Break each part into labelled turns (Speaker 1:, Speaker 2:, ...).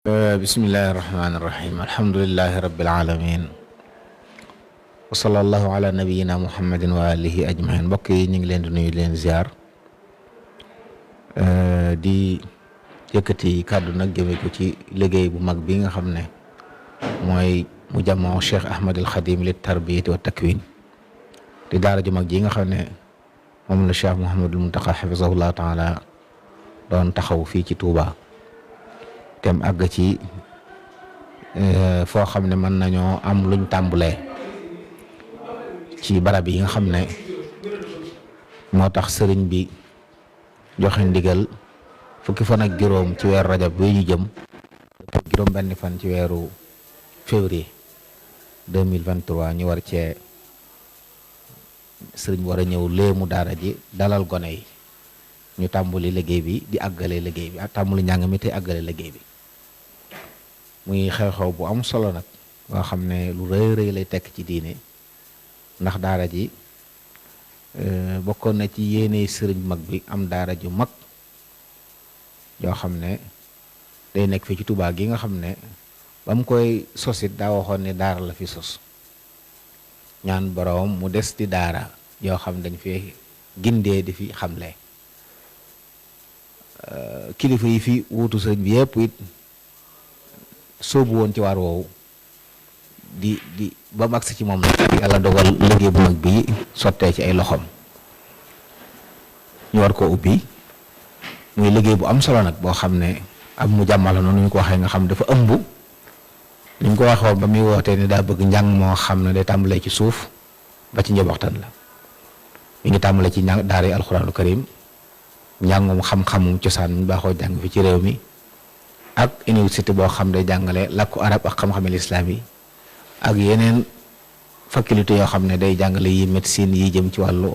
Speaker 1: bismillahi irrahmani irrahim alhamdulilahi rabilalamin wa sallallahu ala nabiyina muhammadin wa alihi ajmain. mbokk yi ñu ngi leen di nuyu leen ziar di yëkkati kàddu nag jëme ko ci liggéey bu mag bi nga xam ne mooy mu jamoo Cheikh Ahmadul Xadim li tarbiyati wa takwin di daara ju mag ji nga xam ne moom la Cheikh Mouhamadul Muntaqa xafisahullah taala doon taxaw fii ci Touba tem àgg ci foo xam ne mën nañoo am luñ tàmbulee ci barab yi nga xam ne moo tax sëriñ bi joxe ndigal fukki fan ak juróom ci weeru rajab bi ñu jëm juróom benn fan ci weeru février 2023 ñu war cee sëriñ war a ñëw léemu daara ji dalal gone yi ñu tàmbali liggéey bi di àggale liggéey bi ak tàmbali njàng mi te àggale liggéey bi muy xew-xew bu am solo nag boo xam ne lu rëy rëy lay tekk ci diine ndax daara ji bokkoon na ci yéene sëriñ mag bi am daara ju mag yoo xam ne day nekk fii ci Touba gi nga xam ne ba mu koy sosit daa waxoon ne daara la fi sos ñaan boroom mu des di daara yoo xam dañ fi gindee di fi xamle kilifa yi fi wuutu sëriñ bi yëpp it soobu woon ci waar woowu di ba mu agsi ci moom nag yàlla dogal liggéey bu mag bi sottee ci ay loxoom ñu war koo ubbi muy liggéey bu am solo nag boo xam ne ab mu jàmmala noonu ñu ko waxee nga xam dafa ëmb ni ñu ko waxoon ba muy wootee ne daa bëgg njàng moo xam ne day tàmbalee ci suuf ba ci njaboxtan la mi ngi tàmbalee ci njàng daara yi alxuraanu karim njàngum xam-xamum cosaan ñu baaxoo jàng fi ci réew mi ak université boo xam day jàngale làkku arab ak xam-xamel islam yi ak yeneen faculté yoo xam ne day jàngale yi médecine yi jëm ci wàllu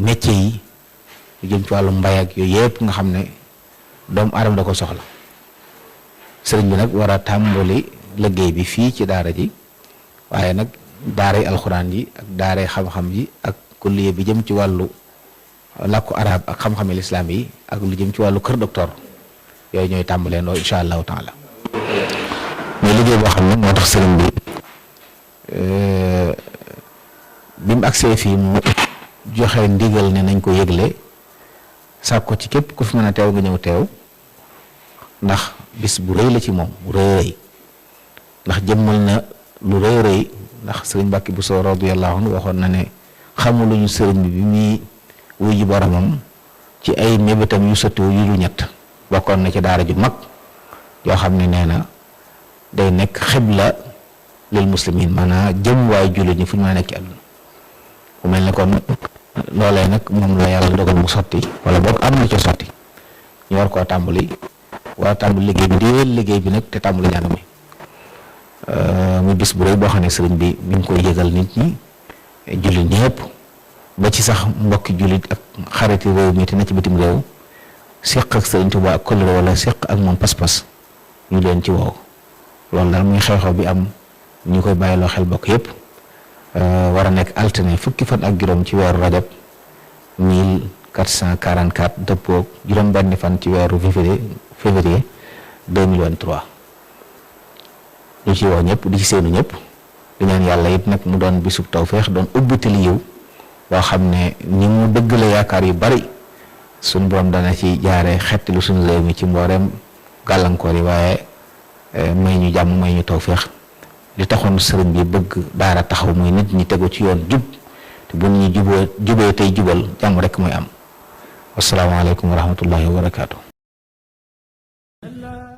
Speaker 1: métier yi jëm ci wàllu mbay ak yooyu yëpp nga xam ne doomu aadama da ko soxla sëriñ bi nag war a tàmbali liggéey bi fii ci daara ji waaye nag daaray alxuraan yi ak daaray xam-xam yi ak kulliye bi jëm ci wàllu làkku arab ak xam-xamel islam yi ak lu jëm ci wàllu kër docteur yooyu ñooy tàmbalee ndoo incha allahu taala muy liggéey boo xam ne moo tax sëriñ bi mu agsee fii mu joxe ndigal ne nañ ko yëgle sàkk ko ci képp ku fi mën a teew nga ñëw teew ndax bis bu rëy la ci moom bu rëy rëy ndax jëmmal na lu rëy rëy ndax sëriñ Mbàkke Buso radiyallahu anhu waxoon na ne xamuluñu sëriñ bi muy wuy ji boromam ci ay mébétam yu sottiwu yu lu ñett bokkoon na ci daara ju mag yoo xam ne nee na day nekk xibla lil muslimin maanaam jëm waay jullit ñi fu ñu mën a nekk ci àdduna bu mel ne kon loolee nag moom la yàlla dogal mu sotti wala boog am na ci sotti ñu war koo tàmbali war a tàmbali liggéey bi di liggéey bi nag te tàmbali njàng mi muy bis bu rëy boo xam ne sëriñ bi mi ngi koy yëgal nit ñi jullit ñëpp ba ci sax mbokki jullit ak xariti réew mi te na ci bitim réew seq ak sëriñ Tuubaa ak kóllëre wala seq ak moom pas-pas ñu leen ci woow loolu daal muy xew-xew bi am ñu koy bàyyiloo xel bokk yëpp war a nekk altine fukki fan ak juróom ci weeru rajab 1444 dëppoog juróom benn fan ci weeru février 2023 ñu ci woo ñëpp di ci seenu ñëpp di ñaan yàlla it nag mu doon bisub tawfeex doon ubbitali yiw boo xam ne ni mu dëggale yaakaar yu bari suñu borom dana ci jaare xetti lu suñu réew mi ci mbooreem gàllankoor yi waaye may ñu jàmm may ñu tawféex li taxoon sëriñ bi bëgg daara taxaw muy nit ñi tegu ci yoon jub te bu ñu jubee tey jubal jàmm rek mooy am wasalaamaaleykum wa rahmatullahi wa barakaatu.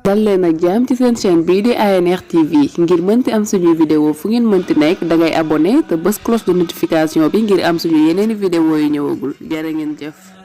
Speaker 2: dal leen ak jàmm ci seen chaîne bii di ANR TV ngir mënti am suñuy vidéo fu ngeen mënti nekk dangay abonné te bës cloche de notification bi ngir am suñu yeneeni vidéo yu ñëwagul jërë ngeen jëf.